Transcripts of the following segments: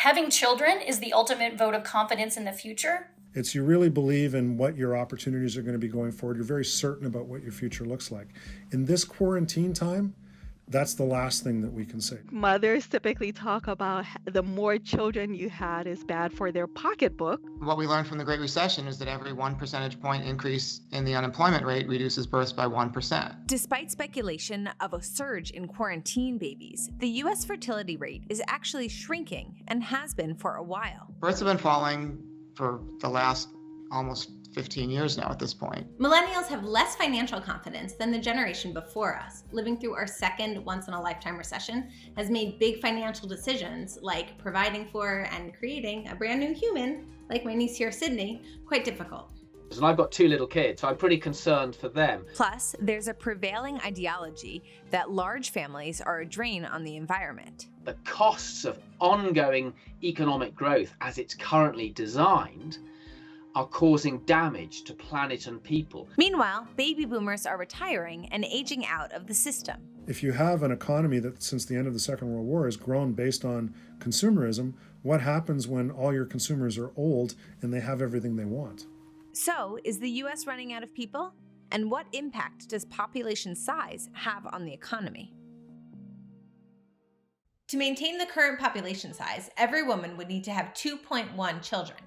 Having children is the ultimate vote of confidence in the future. It's you really believe in what your opportunities are going to be going forward. You're very certain about what your future looks like. In this quarantine time, that's the last thing that we can say. Mothers typically talk about the more children you had is bad for their pocketbook. What we learned from the Great Recession is that every 1 percentage point increase in the unemployment rate reduces births by 1%. Despite speculation of a surge in quarantine babies, the U.S. fertility rate is actually shrinking and has been for a while. Births have been falling for the last almost 15 years now at this point. Millennials have less financial confidence than the generation before us. Living through our second once-in-a-lifetime recession has made big financial decisions like providing for and creating a brand new human, like my niece here, Sydney, quite difficult. And I've got 2 little kids, so I'm pretty concerned for them. Plus, there's a prevailing ideology that large families are a drain on the environment. The costs of ongoing economic growth as it's currently designed are causing damage to planet and people. Meanwhile, baby boomers are retiring and aging out of the system. If you have an economy that since the end of the Second World War has grown based on consumerism, what happens when all your consumers are old and they have everything they want? So, is the U.S. running out of people? And what impact does population size have on the economy? To maintain the current population size, every woman would need to have 2.1 children.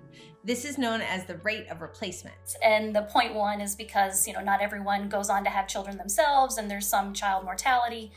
This is known as the rate of replacement. And the 0.1 is because, not everyone goes on to have children themselves, and there's some child mortality.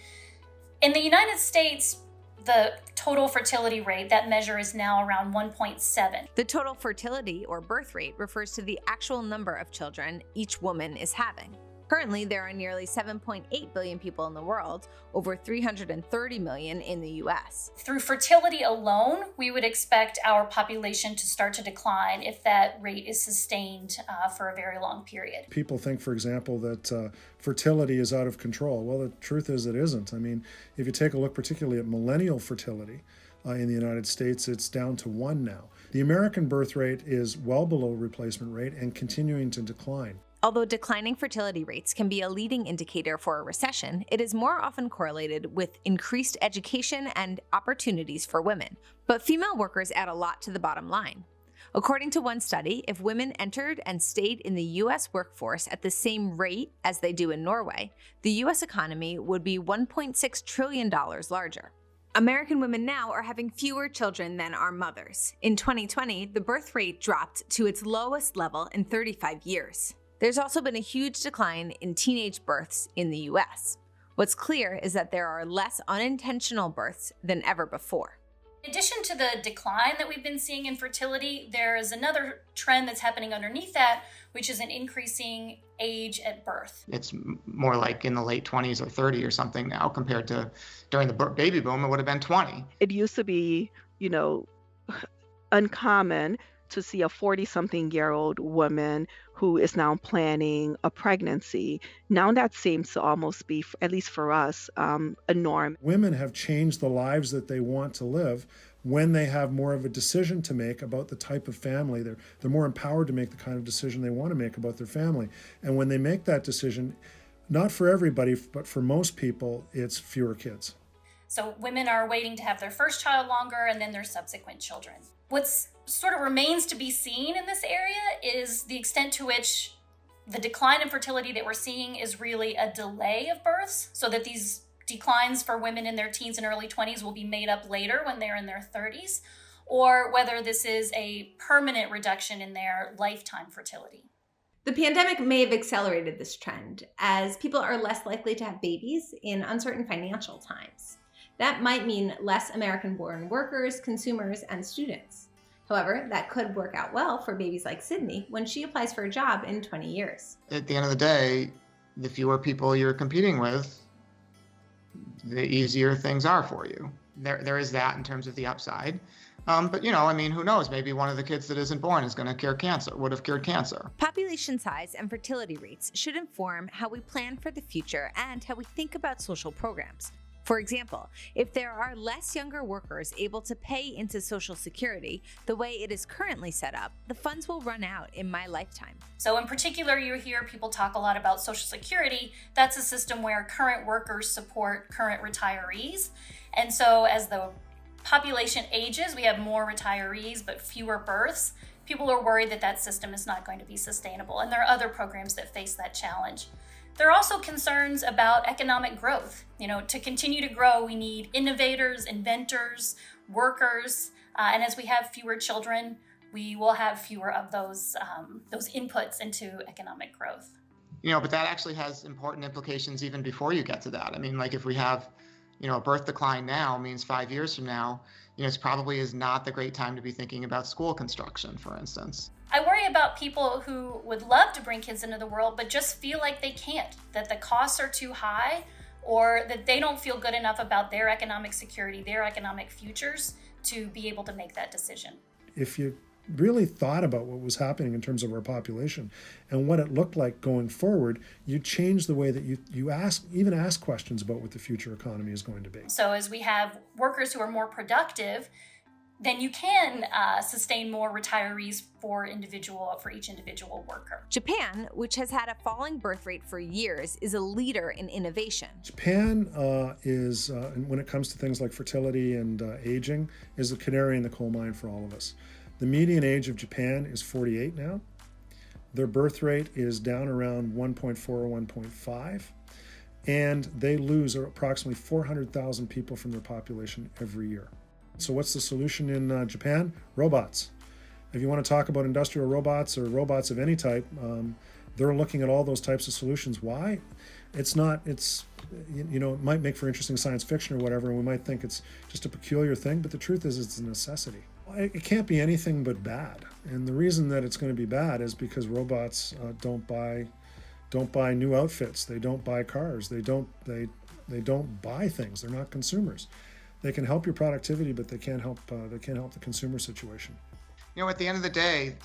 In the United States, the total fertility rate, that measure is now around 1.7. The total fertility or birth rate refers to the actual number of children each woman is having. Currently, there are nearly 7.8 billion people in the world, over 330 million in the US. Through fertility alone, we would expect our population to start to decline if that rate is sustained for a very long period. People think, for example, that fertility is out of control. Well, the truth is it isn't. I mean, if you take a look particularly at millennial fertility in the United States, it's down to 1 now. The American birth rate is well below replacement rate and continuing to decline. Although declining fertility rates can be a leading indicator for a recession, it is more often correlated with increased education and opportunities for women. But female workers add a lot to the bottom line. According to one study, if women entered and stayed in the U.S. workforce at the same rate as they do in Norway, the U.S. economy would be $1.6 trillion larger. American women now are having fewer children than our mothers. In 2020, the birth rate dropped to its lowest level in 35 years. There's also been a huge decline in teenage births in the US. What's clear is that there are less unintentional births than ever before. In addition to the decline that we've been seeing in fertility, there is another trend that's happening underneath that, which is an increasing age at birth. It's more like in the late 20s or 30 or something now compared to during the baby boom, it would have been 20. It used to be, uncommon to see a 40-something-year-old woman who is now planning a pregnancy. Now that seems to almost be, at least for us, a norm. Women have changed the lives that they want to live when they have more of a decision to make about the type of family. They're more empowered to make the kind of decision they want to make about their family. And when they make that decision, not for everybody, but for most people, it's fewer kids. So women are waiting to have their first child longer and then their subsequent children. What's sort of remains to be seen in this area is the extent to which the decline in fertility that we're seeing is really a delay of births, so that these declines for women in their teens and early 20s will be made up later when they're in their 30s, or whether this is a permanent reduction in their lifetime fertility. The pandemic may have accelerated this trend, as people are less likely to have babies in uncertain financial times. That might mean less American-born workers, consumers, and students. However, that could work out well for babies like Sydney when she applies for a job in 20 years. At the end of the day, the fewer people you're competing with, the easier things are for you. There is that in terms of the upside. But who knows? Maybe one of the kids that isn't born is going to cure cancer, would have cured cancer. Population size and fertility rates should inform how we plan for the future and how we think about social programs. For example, if there are less younger workers able to pay into Social Security the way it is currently set up, the funds will run out in my lifetime. So in particular, you hear people talk a lot about Social Security. That's a system where current workers support current retirees. And so as the population ages, we have more retirees but fewer births, people are worried that that system is not going to be sustainable. And there are other programs that face that challenge. There are also concerns about economic growth. To continue to grow, we need innovators, inventors, workers, and as we have fewer children, we will have fewer of those inputs into economic growth. But that actually has important implications even before you get to that. I mean, like if we have, a birth decline now means 5 years from now, it probably is not the great time to be thinking about school construction, for instance. I worry about people who would love to bring kids into the world, but just feel like they can't, that the costs are too high, or that they don't feel good enough about their economic security, their economic futures, to be able to make that decision. If you really thought about what was happening in terms of our population and what it looked like going forward, you change the way that you ask questions about what the future economy is going to be. So as we have workers who are more productive, then you can sustain more retirees for each individual worker. Japan, which has had a falling birth rate for years, is a leader in innovation. Japan is, when it comes to things like fertility and aging, is the canary in the coal mine for all of us. The median age of Japan is 48 now. Their birth rate is down around 1.4 or 1.5, and they lose approximately 400,000 people from their population every year. So what's the solution in Japan? Robots. If you want to talk about industrial robots or robots of any type, they're looking at all those types of solutions. Why? It might make for interesting science fiction or whatever, and we might think it's just a peculiar thing, but the truth is it's a necessity. It can't be anything but bad. And the reason that it's going to be bad is because robots don't buy new outfits. They don't buy cars. They don't buy things. They're not consumers. They can help your productivity, but they can't help the consumer situation. At the end of the day,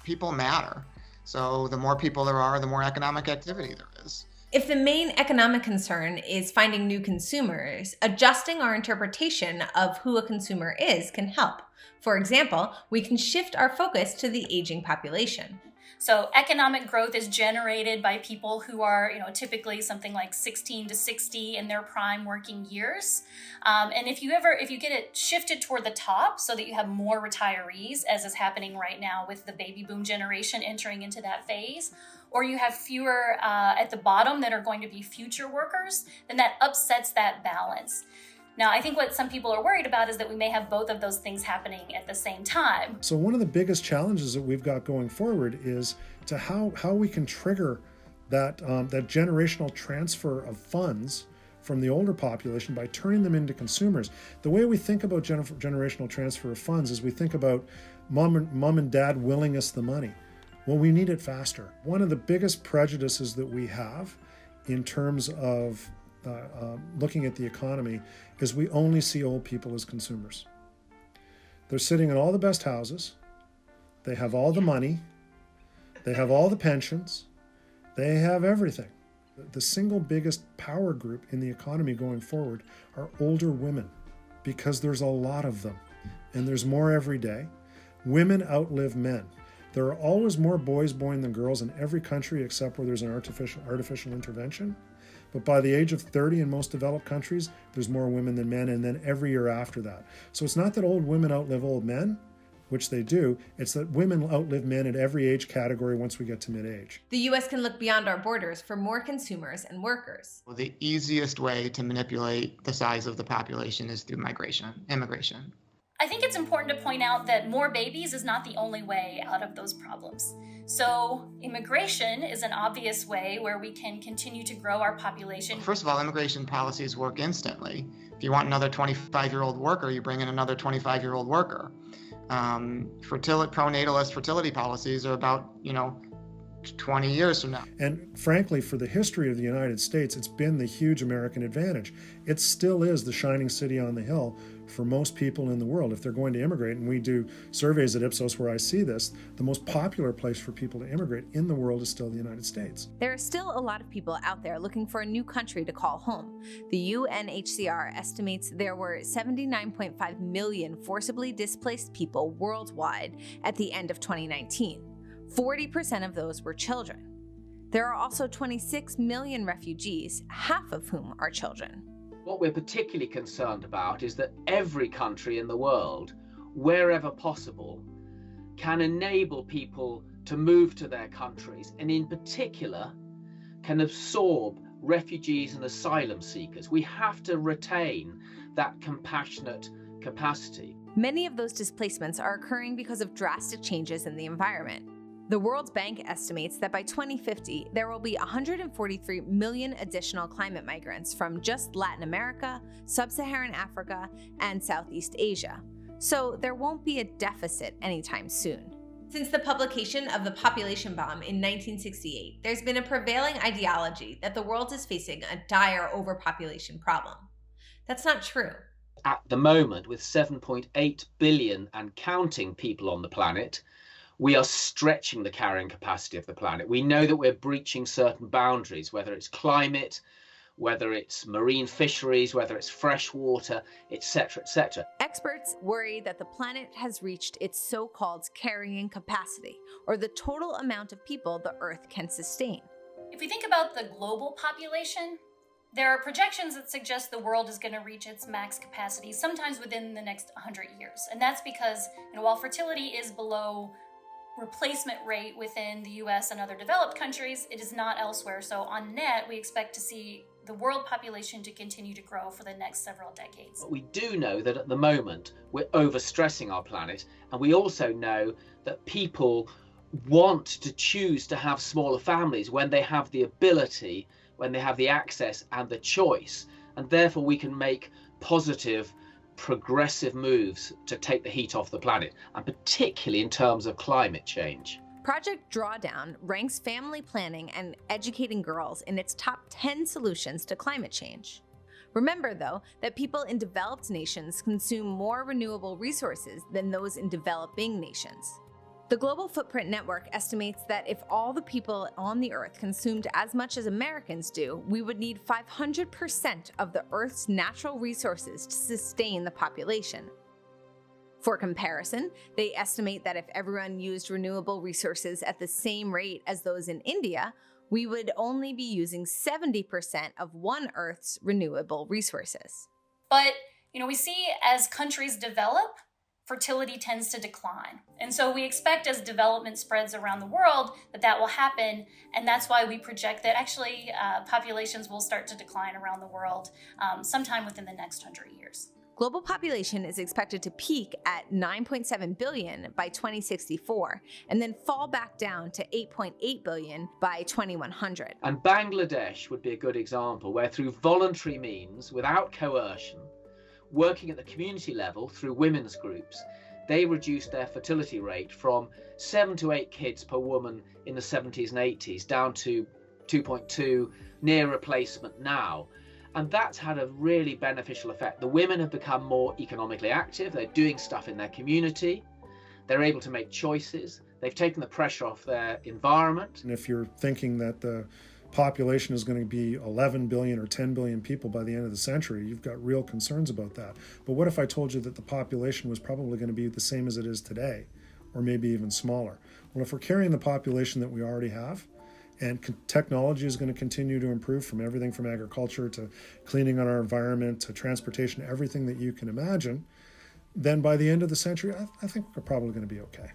people matter. So the more people there are, the more economic activity there is. If the main economic concern is finding new consumers, adjusting our interpretation of who a consumer is can help. For example, we can shift our focus to the aging population. So economic growth is generated by people who are, typically something like 16 to 60 in their prime working years. And if you get it shifted toward the top so that you have more retirees, as is happening right now with the baby boom generation entering into that phase, or you have fewer at the bottom that are going to be future workers, then that upsets that balance. Now, I think what some people are worried about is that we may have both of those things happening at the same time. So one of the biggest challenges that we've got going forward is to how we can trigger that generational transfer of funds from the older population by turning them into consumers. The way we think about generational transfer of funds is we think about mom and dad willing us the money. Well, we need it faster. One of the biggest prejudices that we have in terms of looking at the economy is we only see old people as consumers. They're sitting in all the best houses. They have all the money. They have all the pensions. They have everything. The single biggest power group in the economy going forward are older women, because there's a lot of them, and there's more every day. Women outlive men. There are always more boys born than girls in every country except where there's an artificial intervention. But by the age of 30 in most developed countries, there's more women than men, and then every year after that. So it's not that old women outlive old men, which they do. It's that women outlive men at every age category once we get to mid-age. The U.S. can look beyond our borders for more consumers and workers. Well, the easiest way to manipulate the size of the population is through immigration. I think it's important to point out that more babies is not the only way out of those problems. So immigration is an obvious way where we can continue to grow our population. First of all, immigration policies work instantly. If you want another 25-year-old worker, you bring in another 25-year-old worker. Pronatalist fertility policies are about, 20 years from now. And frankly, for the history of the United States, it's been the huge American advantage. It still is the shining city on the hill for most people in the world. If they're going to immigrate, and we do surveys at Ipsos where I see this, the most popular place for people to immigrate in the world is still the United States. There are still a lot of people out there looking for a new country to call home. The UNHCR estimates there were 79.5 million forcibly displaced people worldwide at the end of 2019. 40% of those were children. There are also 26 million refugees, half of whom are children. What we're particularly concerned about is that every country in the world, wherever possible, can enable people to move to their countries, and in particular, can absorb refugees and asylum seekers. We have to retain that compassionate capacity. Many of those displacements are occurring because of drastic changes in the environment. The World Bank estimates that by 2050, there will be 143 million additional climate migrants from just Latin America, Sub-Saharan Africa, and Southeast Asia. So there won't be a deficit anytime soon. Since the publication of The Population Bomb in 1968, there's been a prevailing ideology that the world is facing a dire overpopulation problem. That's not true. At the moment, with 7.8 billion and counting people on the planet, we are stretching the carrying capacity of the planet. We know that we're breaching certain boundaries, whether it's climate, whether it's marine fisheries, whether it's fresh water, etc., etc. Experts worry that the planet has reached its so-called carrying capacity, or the total amount of people the Earth can sustain. If we think about the global population, there are projections that suggest the world is going to reach its max capacity sometimes within the next 100 years. And that's because, while fertility is below replacement rate within the US and other developed countries, it is not elsewhere. So on net, we expect to see the world population to continue to grow for the next several decades. But we do know that at the moment, we're overstressing our planet. And we also know that people want to choose to have smaller families when they have the ability, when they have the access and the choice. And therefore we can make positive, progressive moves to take the heat off the planet, and particularly in terms of climate change. Project Drawdown ranks family planning and educating girls in its top 10 solutions to climate change. Remember, though, that people in developed nations consume more renewable resources than those in developing nations. The Global Footprint Network estimates that if all the people on the Earth consumed as much as Americans do, we would need 500% of the Earth's natural resources to sustain the population. For comparison, they estimate that if everyone used renewable resources at the same rate as those in India, we would only be using 70% of one Earth's renewable resources. But, we see as countries develop, fertility tends to decline. And so we expect as development spreads around the world that will happen. And that's why we project that actually populations will start to decline around the world sometime within the next 100 years. Global population is expected to peak at 9.7 billion by 2064 and then fall back down to 8.8 billion by 2100. And Bangladesh would be a good example, where through voluntary means, without coercion, working at the community level through women's groups, they reduced their fertility rate from 7 to 8 kids per woman in the 70s and 80s down to 2.2, near replacement now. And that's had a really beneficial effect. The women have become more economically active, they're doing stuff in their community, they're able to make choices, they've taken the pressure off their environment. And if you're thinking that the population is going to be 11 billion or 10 billion people by the end of the century, you've got real concerns about that. But what if I told you that the population was probably going to be the same as it is today, or maybe even smaller? Well, if we're carrying the population that we already have, and technology is going to continue to improve from everything from agriculture to cleaning on our environment to transportation, everything that you can imagine, then by the end of the century, I think we're probably going to be okay.